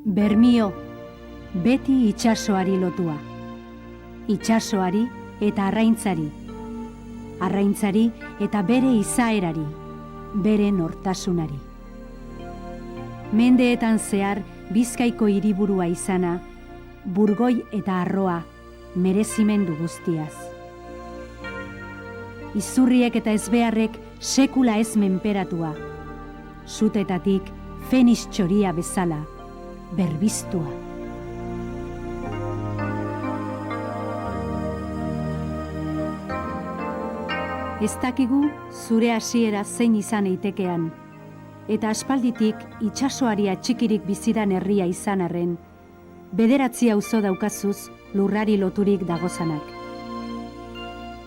Bermio, beti itsasoari lotua. Itsasoari eta arraintzari. Arraintzari eta bere izaerari, bere nortasunari. Mendeetan zehar Bizkaiko hiriburua izana, burgoi eta arroa merezimendu guztiaz. Izurriek eta ezbeharrek sekula ez menperatua, sutetatik fenix txoria bezala, berbiztua. Ez dakigu zure hasiera zein izan eitekean, eta aspalditik itsasoari atxikirik bizidan herria izan arren, 9 auzo daukazuz lurrari loturik dagozanak.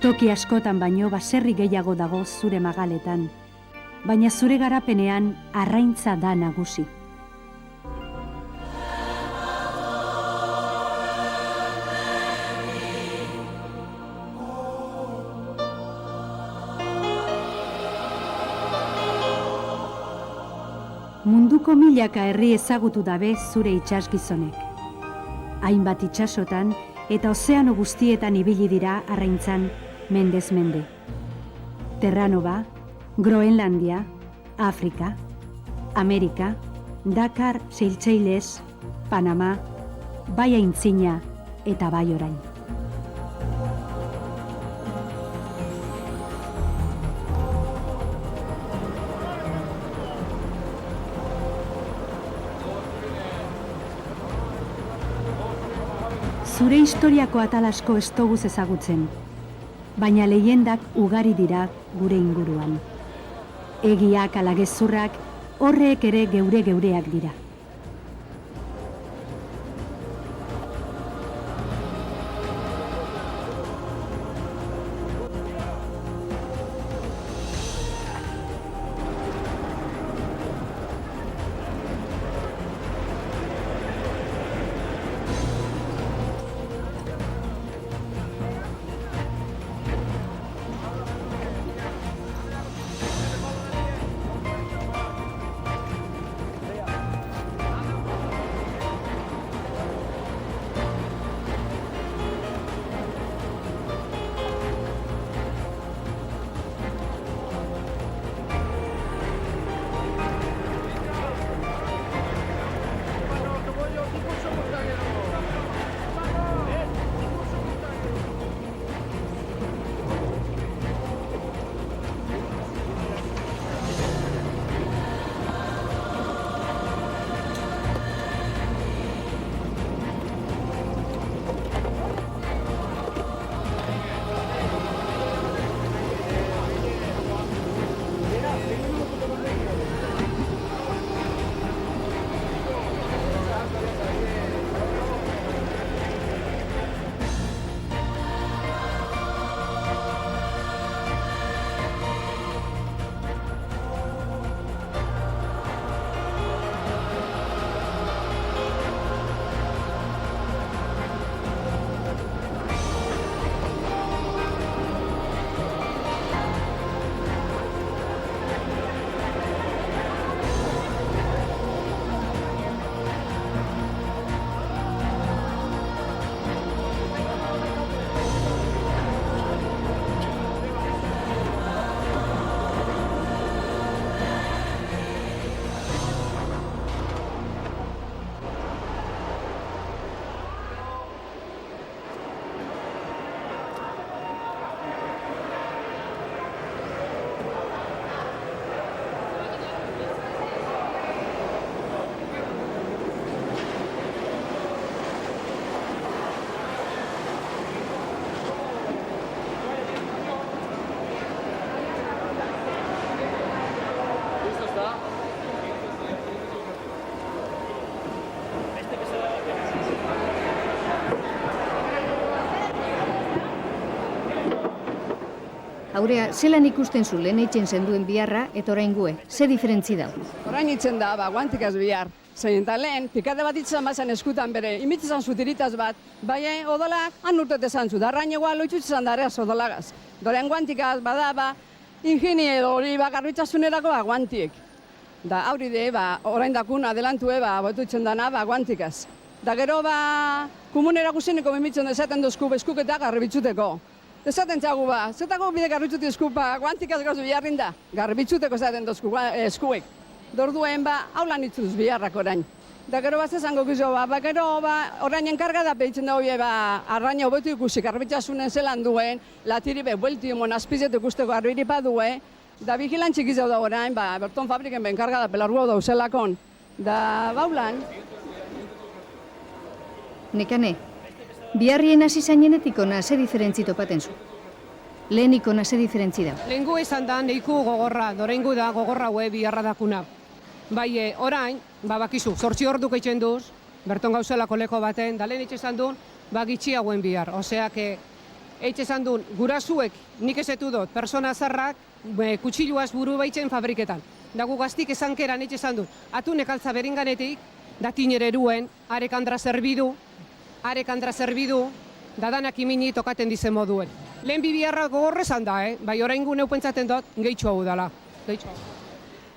Toki askotan baino baserri gehiago dago zure magaletan, baina zure garapenean arraintza da nagusi. Munduko milaka herri ezagutu dabe zure itsasgizonek. Hainbat itsasotan eta ozeano guztietan ibili dira arraintzan mendez mende. Terranova, Groenlandia, Afrika, Amerika, Dakar, Seychelles, Panama, bai aintzina eta bai orain. Zure historiako atal asko ez doguz ezagutzen, baina leyendak ugari dira gure inguruan. Egiak ala gezurrak horrek ere geureak dira. Aurea, zelan ikusten zu lehen eitzen zenduen biharra eta orain gue? Ze diferentzi dau? Orain itzen da, guantikaz bihar. Zein eta lehen, pikade bat itzen bazan eskutan bere, imitzizan zutiritaz bat, baina odolak han urtet esan zu, darrain egoa loitzutzizan dareaz odolagaz. Doren guantikaz, bada, ingeniero hori bakarritzasunerako guantiek. Da hori de, orain dakun adelantue, botuitzen dana, guantikaz. Da gero, komunera guzineko mimitzen esaten duzku eskuk eta garbitzuteko. Esaten txagu, zetako bide garbitzut esku, guantikaz gauzu biharrin da. Garbitzuteko esaten duzku eskuek. Dorduen, haulan itzuz biharrak orain. Da gero bat esango gizo, gero orain enkargada behitzen da hori, arraina hobetu ikusi, garbitxasunen zelan duen, latiri buelti homon azpizetu ikusteko garbiripa duen, da vigilantzik izau da orain, Berton fabriken enkargada pelarguau da uselakon. Da baulan. Nekane, biharrien hasi zainenetik ona ze diferentzi topaten zu? Lehenik ona ze diferentzi da? Lehengu izan da, neiku gogorra, dorengu da gogorra hue biharra dakuna. Bai, orain, bakizu, 8 orduk eitzen duz, Berton gauzelako leko baten, da lehen eitzen duen, gitxia guen bihar. Oseak, eitzen duen, gurazuek, nik ezetu dut, persona zarrak, kutsiluaz buru baitzen fabriketan. Da gu gaztik ezankeran eitzen duen, atunek altza beringanetik, da tinereruen, arek andra zerbidu, da danak imini tokaten dizen moduen. Lehen biharra gogorrezan da, bai orain gu neupentzaten dut, gehitxu hau dela.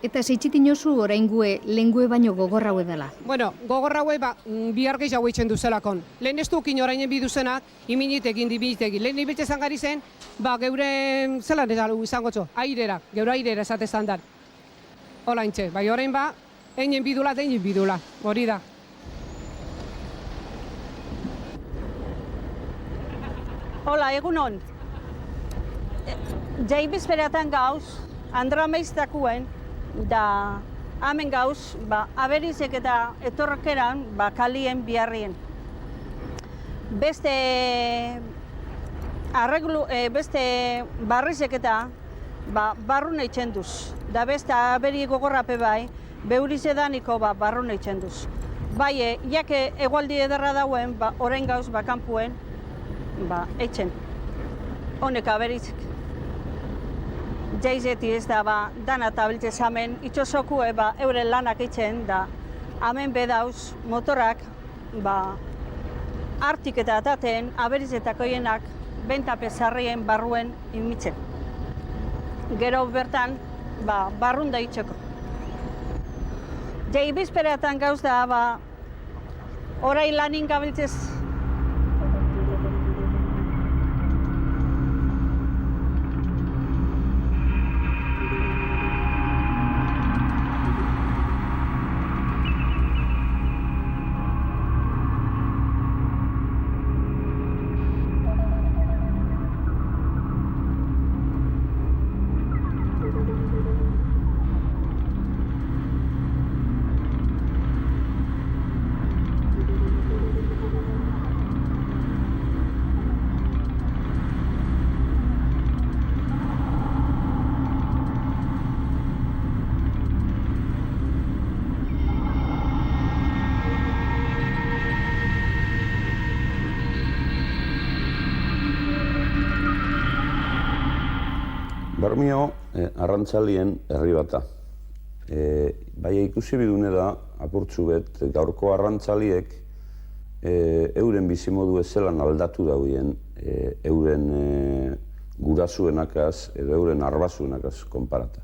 Eta zeitzitin oso oraingue lehengue baino gogorra hue dela. Bueno, gogorra hue bihar gehiago eitzen duzelakon. Lehen ez dukin orainen biduzenak, iminitekin, dibitekin. Lehen ibiltzen zangari zen, geure zelan izango txo, airerak, geure airera esate zandan. Hola intxe, bai orain einen bidula, deinen bidula, hori da. Hola, egunon. Jaibizpereatan gauz, Andra Meiztakuen, da hemen gauz, aberizek eta etorkeran, kalien biharrien. Beste barrizek eta barrun eitzen duz. Da beste aberi gogorrape bai, beurizedaniko barrun eitzen duz. Bai, jake egualdi ederra dauen, orain gauz, kanpuen, eitzen. Honek aberizik. Jaizeti ez da, dana tabiltez hamen, itxosoku euren lanak eitzen, da hamen bedauz motorak, artik eta ataten, aberizetako hienak, bentape zarrien barruen imitzen. Gero bertan, barrun da itxeko. Jaibizpereatan gauz da, orain lanin gabiltzez, Bermio arrantzalien herri bata. Bai ikusi bidune da, apurtzu bet, gaurko arrantzaliek euren bizimodu ezelan aldatu dauen euren gurasuenakaz edo euren arbasuenakaz konparata.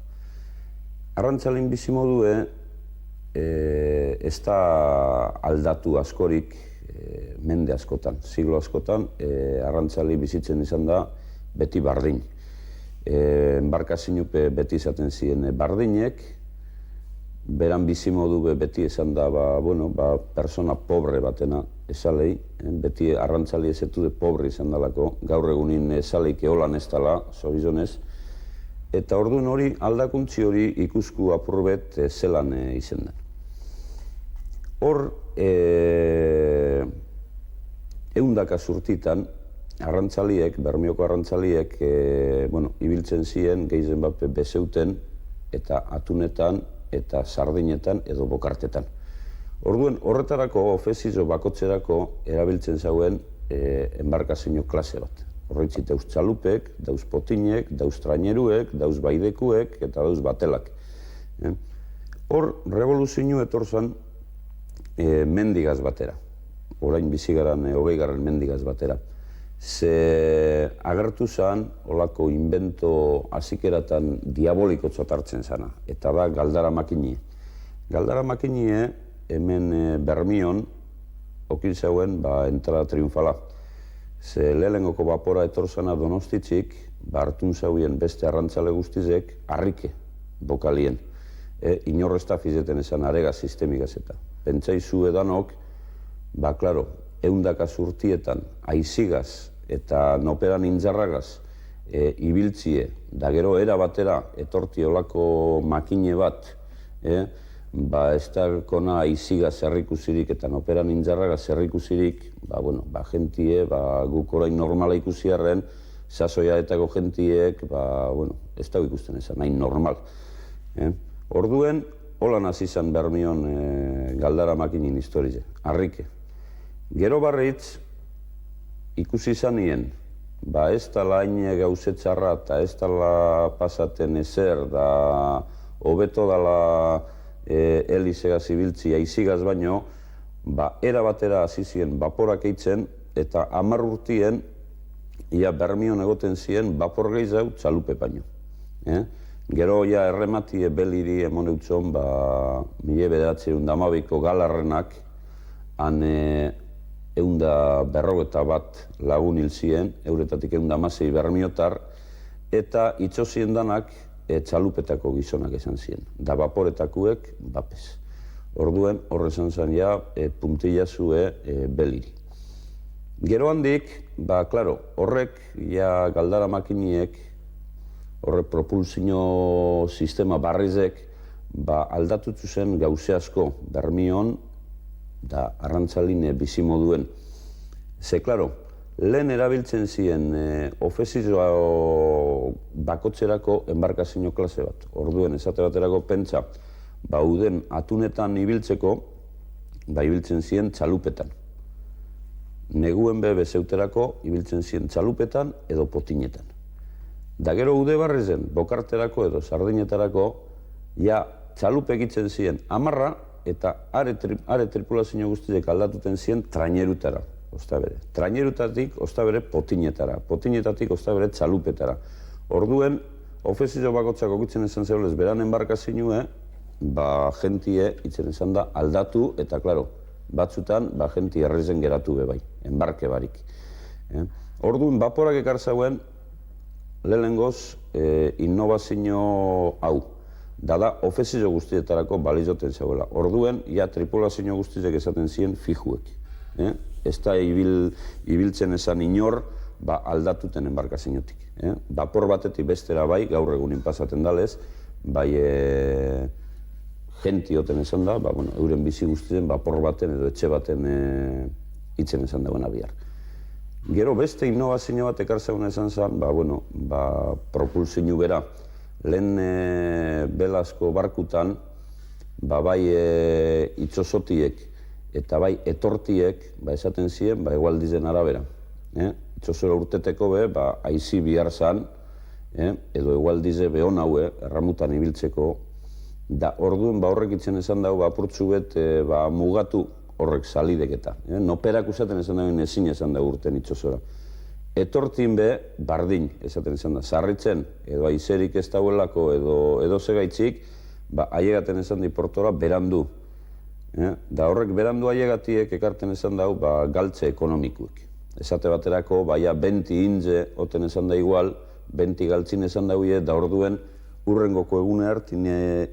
Arrantzalin bizimodue ez da aldatu askorik mende askotan, siglo askotan, arrantzali bizitzen izan da beti bardin. Enbarkazinupe beti izaten ziren bardinek, beran bizimodu beti esan da, persona pobre batena esalei, beti arrantzali ezetude pobre izan dalako, gaur egunin esaleik eolan ez dala, zorizonez, eta orduan hori aldakuntzi hori ikusku apurbet zelan izen den. Hor, eundaka zurtitan, arrantzaliek, Bermioko arrantzaliek, ibiltzen ziren, gehien bat bezeuten, eta atunetan, eta sardinetan, edo bokartetan. Orduan, horretarako, ofezizo bakotzerako, erabiltzen zauen enbarkazio klase bat. Horreitzi dauz txalupek, dauz potinek, dauz traineruek, dauz baidekuek, eta dauz batelak. Hor, revoluzio etorzan mendigaz batera. Orain bizigaran 20. mendigaz batera. Ze agertu zen, olako invento hazikeratan diaboliko txotartzen zana, eta da galdara makini. Galdara makinie hemen Bermion okil zeuen entrada triunfala. Ze lehenengoko bapora etorzana Donostitzik, hartun zauien beste arrantzale guztizek harrike bokalien. Inorrezta fizeten esan arega sistemikaz eta. Pentsaizu edanok, klaro, eundakaz urtietan, aizigaz eta noperan intzarragaz ibiltzie, da gero era batera etorti olako makine bat, ez dakona aizigaz zerrikusirik eta noperan intzarragaz zerrikusirik, jentie, guk orain normala ikusiarren, sasoiaetako jentiek, ez dago ikusten esan, nahi normal. Orduen, holan hasi izan Bermion galdara makinin historize, harrike. Gero barritz, ikusi izan nien, ez dala hain gauzetzarra eta ez dala pasaten ezer, da hobeto dala helizegaz ibiltzi aizigaz baino, era batera hasi ziren baporak eitzen eta 10 urtien ia Bermion egoten ziren bapor gehiago txalupe baino. Gero ja errematie beliri emone utzon 1912ko galarrenak han 151 lagun hil ziren, euretatik 116 bermiotar, eta itxosien danak txalupetako gizonak esan ziren, da baporetakuek bapez. Orduen horrezan zen ja puntilla zue beliri. Gero handik, horrek ja galdara makiniek, horrek propulsio sistema barrizek, aldatutzu zen gauze asko Bermion, da arrantzaline bizimoduen. Ze, lehen erabiltzen ziren ofezizioa bakotzerako enbarkazio klase bat. Orduen, esate baterako pentsa, uden atunetan ibiltzeko, ibiltzen ziren txalupetan. Neguen bezeuterako ibiltzen ziren txalupetan edo potinetan. Da gero ude barrezen, bokarterako edo sardinetarako, ja txalupe egitzen ziren 10 eta are tripulazio guztiek aldatuten ziren trainerutara, ostabere. Trainerutatik, ostabere, potinetara. Potinetatik, ostabere, txalupetara. Orduen, ofezizio bakotzak okitzen esan zeolez, beran enbarkazioa, jentie, itzen esan da, aldatu, eta, batzutan, jentie errezen geratu bai, enbarke barik. Orduen, baporak ekartzauen, lehenengoz, innovazio hau. Da ofezizio guztietarako balizoten zegoela. Orduen, tripulazio guztiek esaten ziren fijuek. Ez da ibiltzen esan inor, aldatuten enbarkaziotik. Bapor batetik bestera gaur egunin pasaten dalez, gentioten esan da, euren bizi guztien bapor baten edo etxe baten itzen esan dagoen bihar. Gero beste innovazio bat ekartzauna esan zen, propulsio bera. Lehen belazko barkutan, itxosotiek eta etortiek esaten ziren egualdizen arabera. Itxosora urteteko aizi bihar zan, edo egualdize behon haue, erramutan ibiltzeko. Da orduen horrek itzen esan dago apurtzu bet mugatu horrek salideketa. Noperak usaten esan dago ezin esan dago urten itxosora. Etortin bardin, esaten esan da, sarritzen, edo aizerik ez dauelako, edo segaitzik, aiegaten esan di portora berandu. Da horrek berandu aiegatiek ekarten esan dau, galtze ekonomikuek. Esate baterako, 20 inze oten esan da igual, 20 galtzin esan dauie, da orduen urrengoko egune hartin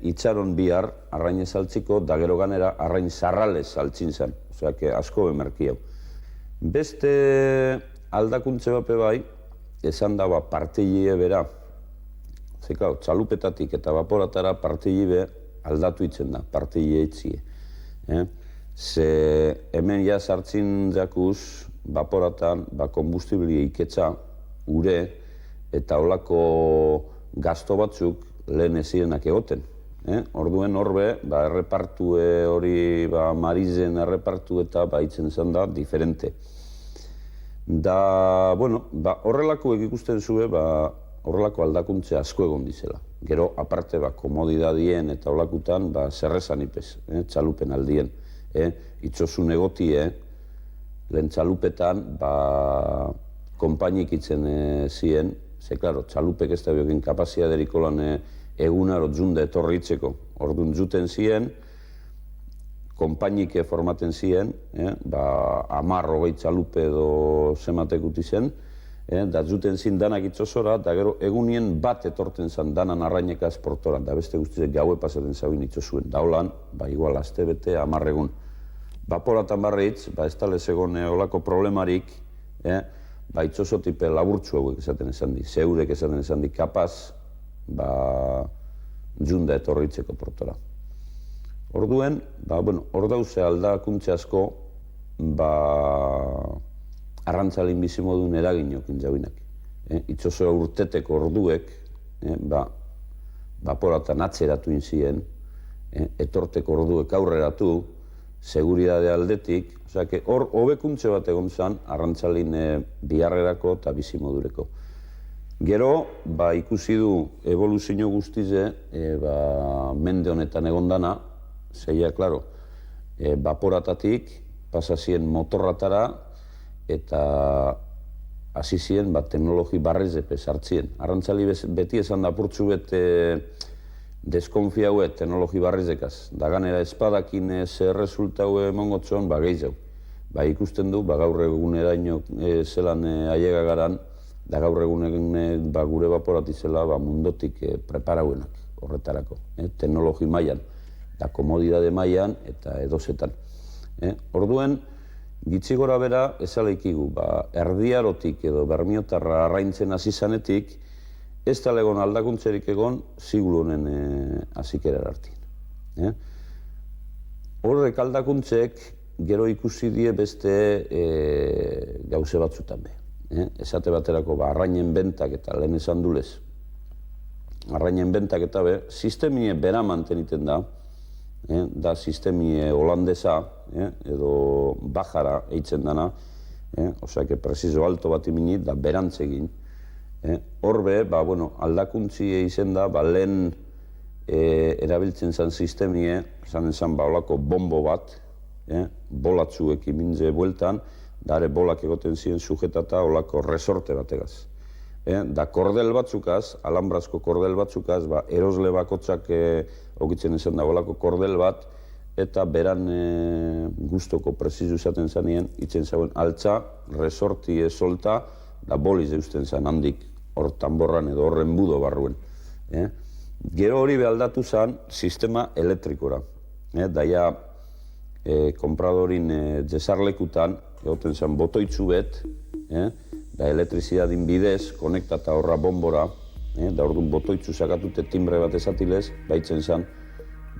itxaron bihar, arrain ezaltziko, da gero ganera, arrain zarralez altzin zen. Osea, asko bemerki hau. Beste aldakuntze bape esan da partilie bera. Zekau, txalupetatik eta baporatara partilie aldatu itzen da, partilie itzie. Ze hemen ja sartzin jakuz, baporatan, konbustibili iketza, ure, eta olako gasto batzuk lehen ezirenak egoten. Orduen horbe, errepartu hori marizen errepartu eta itzen zen da, diferente. Da, horrelakoek ikusten zue, horrelako aldakuntze asko egon dizela. Gero, aparte, komodidadien eta holakutan, zerrezan ipez, txalupen aldien. Itxosun egotie, lehen txalupetan, konpainik itzen ziren, ze, klaro, txalupek ez da biokin kapazia deriko lan egunaro zunde etorri itzeko. Orduan zuten ziren, konpainik formaten ziren, 10-20 txalupe edo zematek uti zen, da zuten zin danak itxosora, da gero egunien bat etorten zen danan arrainekaz portora, da beste guztiak gaue pasaten zauen itxosuen. Da holan, igual aste bete, 10 egun. Baporatan barritz, ez tale zegoen olako problemarik, itxosotipe laburtsu hauek esaten esan di, zeurek esaten esan di, kapaz, junda etorritzeko portora. Orduen, hor dauze aldakuntze asko, arrantzalin bizimodun eraginokin jauinak. Itxosoa urteteko orduek, baporatan atzeratu inzien, etorteko orduek aurreratu, seguridade aldetik, hor hobekuntze bat egon zen arrantzalin biharrerako eta bizimodureko. Gero, ikusi du evoluzio guztize, mende honetan egon dana, zeia, klaro, baporatatik, pasazien motorratara, eta hasi ziren teknologi barrezepe sartzien. Arrantzali beti esan da apurtzu bete deskonfiauet teknologi barrezekaz. Da ganera espadakin zer resultau emongotzon, gehiago. Ikusten du, gaur eguneraino zelan aiega garan, da gaur egunen gure baporatizela mundotik preparauenak horretarako. Teknologi mailan, da komodidade mailan eta edozetan. Orduen, gitzi gora bera, ezalekigu, erdiarotik edo bermiotarra arraintzen hasi zanetik, ez da legon aldakuntzerik egon, siglo honen azikera hartien. Horrek aldakuntzek, gero ikusi die beste gauze batzutan be. Esate baterako, arrainen bentak eta lehen esan dulez, arrainen bentak eta be, sistemie bera manteniten da sistemie holandesa, edo bajara eitzen dana, osea, preciso alto bat iminit, da berantzegin. Horbe, aldakuntzi izen da, lehen erabiltzen zen sistemie, esan olako bombo bat, bolatzuek imintze bueltan, dare bolak egoten ziren sujetata olako resorte bategaz. Da kordel batzukaz, alambrazko kordel batzukaz, erosle bakotzak okitzen esan da olako kordel bat, eta beran guztoko prezizu izaten zanien, itzen zauen altza, resorti solta, da boliz eusten zan handik, hor tamborran edo horren budo barruen. Gero hori behaldatu zan sistema elektrikora. Daia konpradorin jesarlekutan, egoten zan botoitzu bet, da elektrizidadin bidez, konektata horra bombora, da orduan botoitzu sakatute timbre bat esatilez, baitzen zan,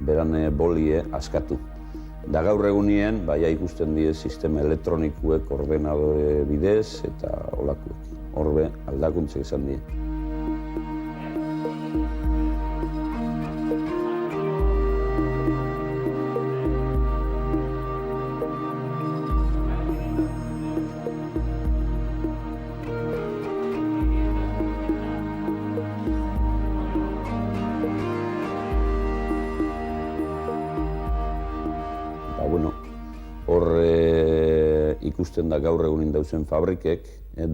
beran bolie askatu. Da gaur egunien, ikusten die sistema elektronikuek ordenadore bidez eta olakuek. Horbe aldakuntzek izan die. Ikusten da gaur egunin dauzen fabrikek,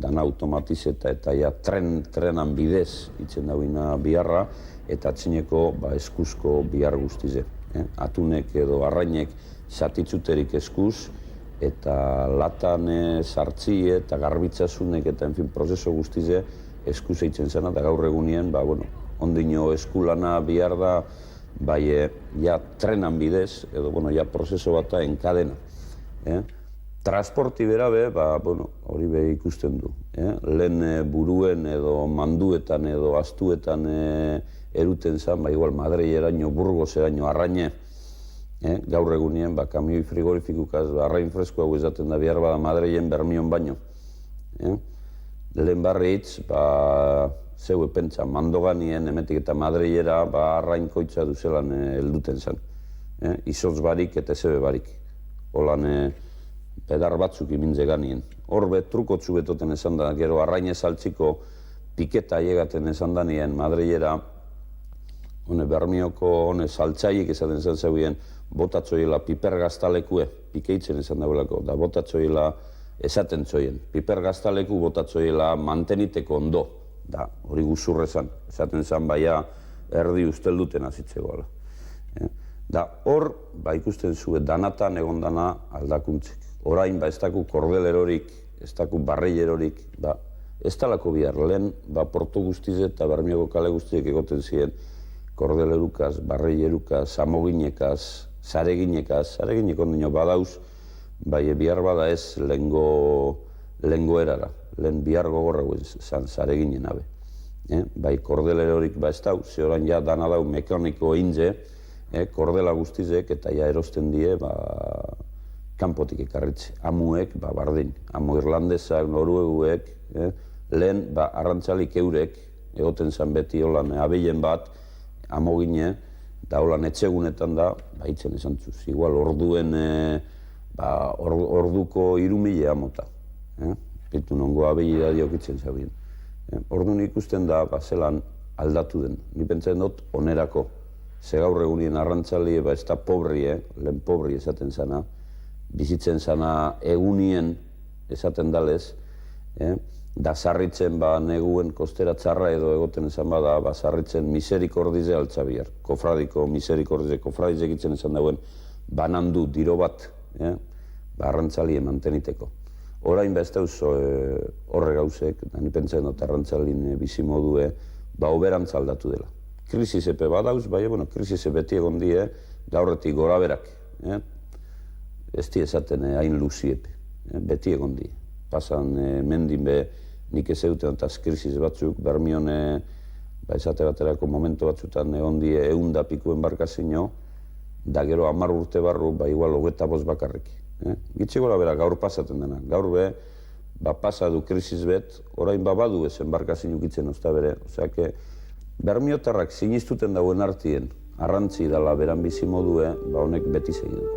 dana automatizeta eta trenan bidez itzen dauina biharra, eta atzineko eskuzko bihar guztize. Atunek edo arrainek zatitzuterik eskuz, eta latan sartzi eta garbitzasunek eta prozeso guztize eskuz eitzen zena, eta gaur egunien, ondino eskulana bihar da, trenan bidez, edo prozeso bata enkadena. Transporti berabe, hori be ikusten du. Lehen buruen edo manduetan edo astuetan eruten zan, igual Madreiraino, Burgoseraino, arraine. Gaur egunien, kamioi frigorifikukaz, arrain fresko hau ezaten da behar bada Madreien Bermion baino. Lehen barritz, zeue pentsa, Mandoganien, emetik eta Madreiera, arrain koitza duzelan helduten zan. Izotz barik eta zebe barik. Holan pedar batzuk imintze ganien. Horbe, trukotzu betoten esan da, gero arraine saltziko piketa aiegaten esan da nien Madreiera, Bermioko saltzaiek esaten esan zeuden, botatzoiela piper gaztalekue, pikeitzen esan dagoelako, da botatzoiela esaten zoien. Piper gaztaleku botatzoiela manteniteko ondo, da hori guzurrezan, esaten zan erdi ustelduten azitzegoala. Da hor, ikusten zue danatan egon dana aldakuntzek. Orain, ez daku kordelerorik, ez daku barreilerorik, ez talako bihar, lehen, portu guztiz eta Bermioko kale guztiek egoten ziren kordelerukaz, barreilerukaz, samoginekaz, zareginek ondino badauz, bihar bada ez lehengo erara, lehen bihar gogorra zan zareginen abe. Kordelerorik ez dau, ze orain ja dana dau mekaniko inze, kordela guztizek eta ja erosten die kanpotik ekarritze. Amuek, bardin, amu irlandesak, norueguek, lehen arrantzalik eurek, egoten zen beti holan abeien bat, amogine, da holan etxegunetan da, hitzen esan zuz. Igual orduen, orduko 3.000 amota. Pitu nongo abeia diokitzen zabien. Orduan ikusten da, zelan aldatu den. Ni pentsen dut, onerako. Ze gaur egunien arrantzali, ez da pobri, lehen pobri esaten zana, bizitzen zana egunien esaten dalez, da sarritzen neguen kostera txarra edo egoten esan bada, sarritzen miserikordize altzabiar, kofradiko miserikordize, kofradize egitzen esan dauen, banandu diro bat, arrantzali manteniteko. Orain ez dauz horre gauzek, ni pentsen dut arrantzalin bizimodue, oberantz aldatu dela. Krisisepe badauz, krisise beti egon die, gaurretik gora berak. Ez di esaten hain luziepe, beti egon die. Pasan mendin nik ez euten eta krisis batzuk, Bermion esate baterako momentu batzutan egon die 100 piku embarkazio, da gero 10 urte barru, igual 25 bakarrik. Gitxe gora berak gaur pasaten dena, gaur pasadu krisis bet, orain badu ez embarkazio gitzen ozta bere. Oseak, Bermiotarrak sinistuten dauen artien, arrantzi dela beran bizi modue, honek beti segiduko.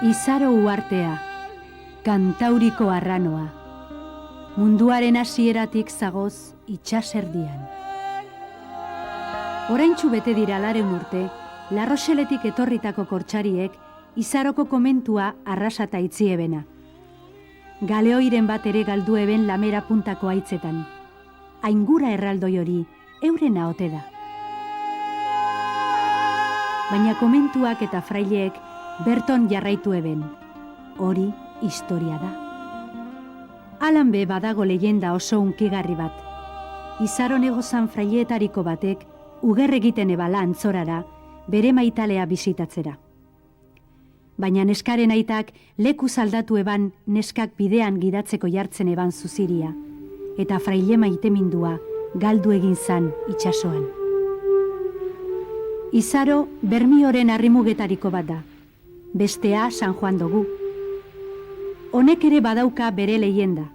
Izaro uhartea, kantauriko arranoa, munduaren hasieratik zagoz itxaserdian. Oraintxu bete dira 100 urte, La Rocheletik etorritako kortxariek Izaroko komentua arrasata itziebena. Galeoiren bat ere galdu eben Lamera puntako haitzetan. Aingura erraldoi hori, eurena ote da. Baina komentuak eta fraileek berton jarraitu eben. Hori historia da. Alan be badago leyenda oso unkigarri bat. Izaron egozan fraileetariko batek uger egiten ebala antzorara bere maitalea bisitatzera. Baina neskaren aitak leku zaldatu eban neskak bidean gidatzeko jartzen eban zuziria, eta fraile maitemindua galdu egin zan itsasoan. Izaro Bermioren arrimugetariko bat da, bestea San Juan dugu. Honek ere badauka bere leyenda.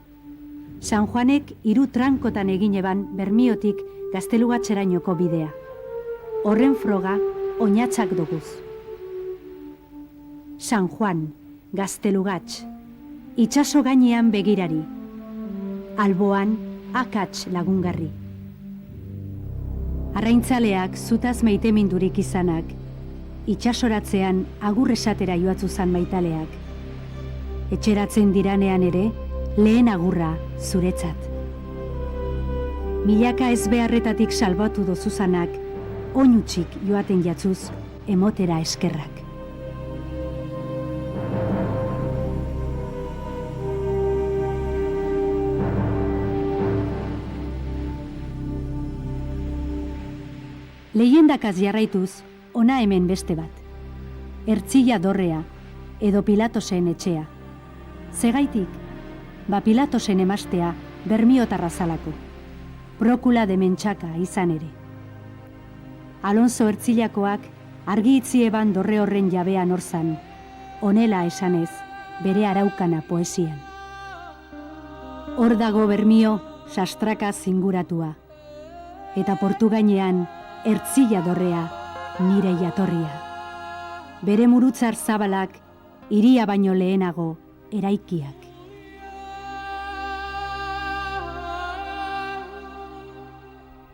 San Juanek 3 trankotan egin eban Bermiotik Gaztelugatxerainoko bidea. Horren froga oinatzak duguz. San Juan, Gaztelugatx, itsaso gainean begirari. Alboan, akats lagungarri. Arraintzaleak zutaz maitemindurik izanak, itsasoratzean agur esatera joatzu zan maitaleak. Etxeratzen diranean ere, lehen agurra zuretzat. Milaka ez beharretatik salbatu dozuzanak, oinutsik joaten jatzuz, emotera eskerrak. Leyendakaz jarraituz, ona hemen beste bat. Ertzilla dorrea, edo Pilatosen etxea. Zegaitik, Pilatosen emastea Bermiotarra zalako. Prokula de mentxaka izan ere. Alonso Ertzillakoak argi itzi eban dorre horren jabean orzan, honela esanez, bere araukana poesian. Hor dago Bermio sastraka zinguratua, eta portu gainean Ertzilla dorrea nire jatorria. Bere murutzar zabalak, hiria baino lehenago eraikiak.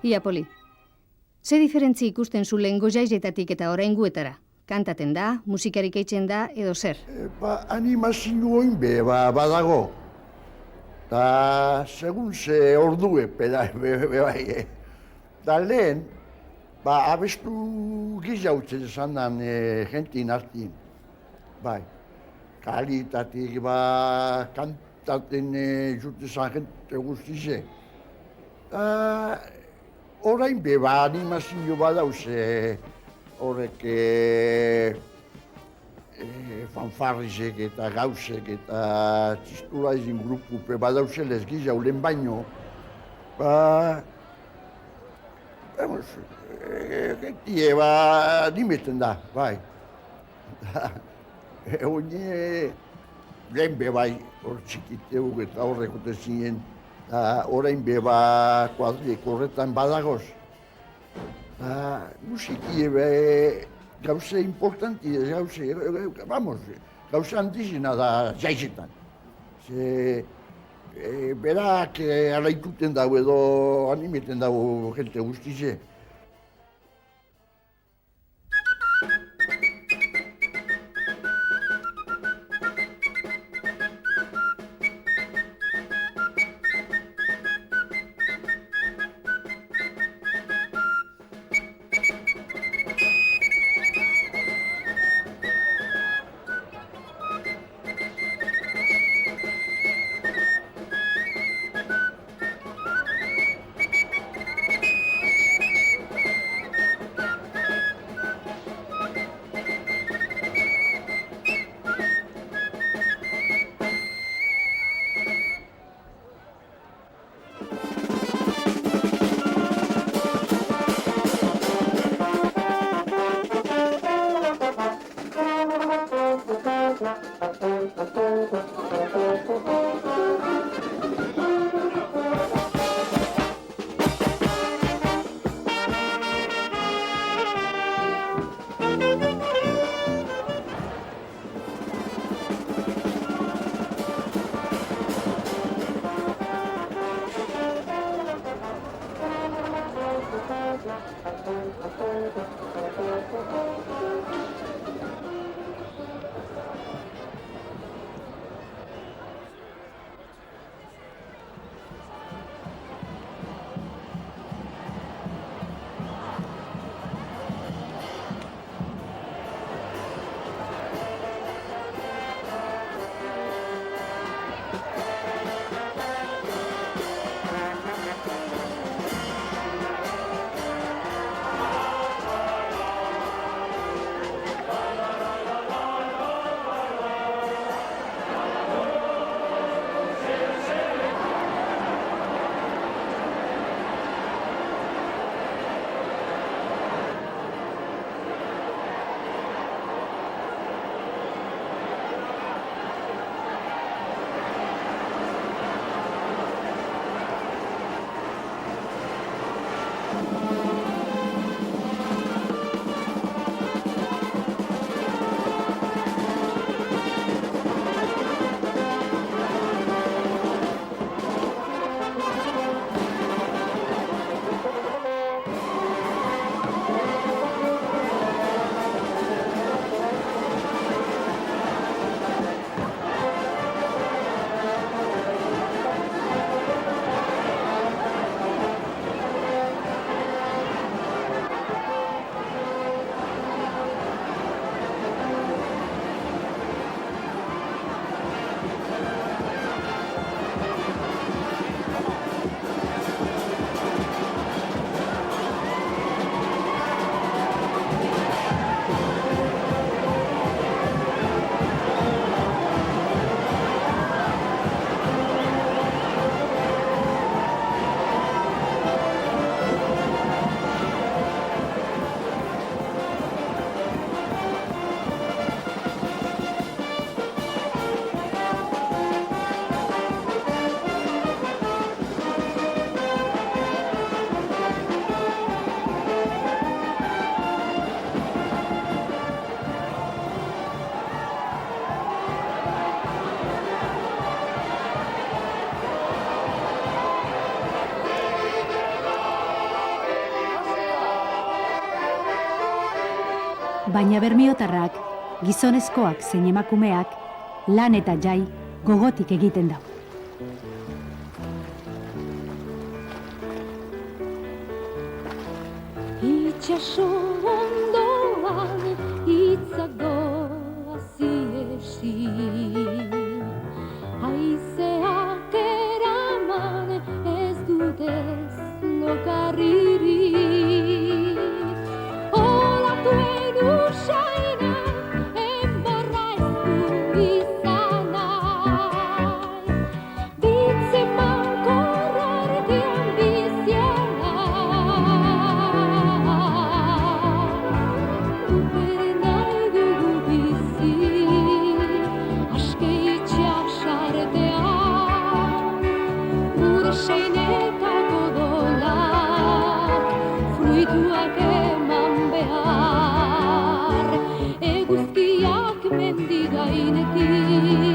Ia, Poli, ze diferentzi ikusten zu lehen goiaizetatik eta orainguetara? Kantaten da, musikarik eitzen da, edo zer? Animazioin be, badago. eta segun ze ordue bai. Da lehen, abestu gizautzen esan dan jentin hartin. Bai, kalitatik, kantaten jute zan jente guztize. Orain be, animazio badauze, horrek fanfarrizek eta gauzek eta txistulaizin grupupe badauze lezgiz jaulen baino. Gentie, nimeten da, bai. Oine, lehen be bai, hor txikiteu eta horrekote zinen, orain be kuadriek horretan badagoz. Musiki gauze importanti, gauze antizena da jaizetan. Berak alaikuten dago edo animeten dago jente guztize. Baina bermiotarrak, gizonezkoak zein emakumeak, lan eta jai gogotik egiten dau. itxaso ondoan hitzak doaz iesi. Haizeak eraman ez dutez lokarririk. Olatuen usaina enborra ez du izan nahi. Bitzen mankorra artean bizian nahi. Guk nahi dugu bizi, aske itxasartean. Gure seinetako dolak, fruituak eman behar. Eguzkiak mendigainekin